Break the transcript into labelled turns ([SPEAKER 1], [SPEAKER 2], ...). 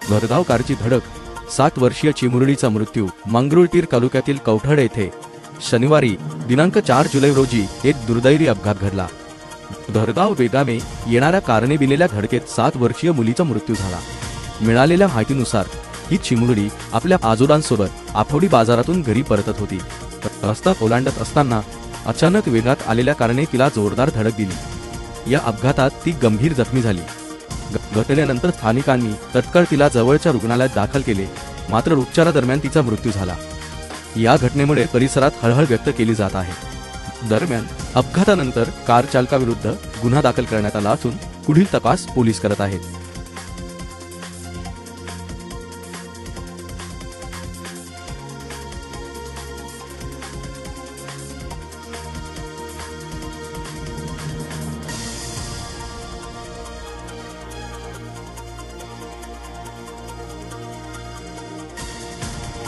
[SPEAKER 1] भरधाव कारची धडक, 7 वर्षीय चिमुरडीचा मृत्यू. मंगरुळपीर तालुक्यातील कवठड येथे शनिवारी दिनांक 4 जुलै रोजी एक दुर्दैवी अपघात घडला. भरधाव वेगाने येणाऱ्या कारने दिलेल्या धडकेत 7 वर्षीय मुलीचा मृत्यू झाला. मिळालेल्या माहितीनुसार ही चिमुरडी आपल्या आजोबांसोबत आठवडी बाजारातून घरी परतत होती. रस्ता ओलांडत असताना अचानक वेगात आलेल्या कारने तिला जोरदार धडक दिली. या अपघातात ती गंभीर जखमी झाली. घटनेनंतर स्थानिकांनी तत्काळ तिला जवळच्या रुग्णालयात दाखल केले, मात्र उपचारादरम्यान तिचा मृत्यू झाला. या घटनेमुळे परिसरात हळहळ व्यक्त केली जात आहे. दरम्यान अपघातानंतर कार चालकाविरुद्ध गुन्हा दाखल करण्यात आला असून पुढील तपास पोलीस करत आहेत.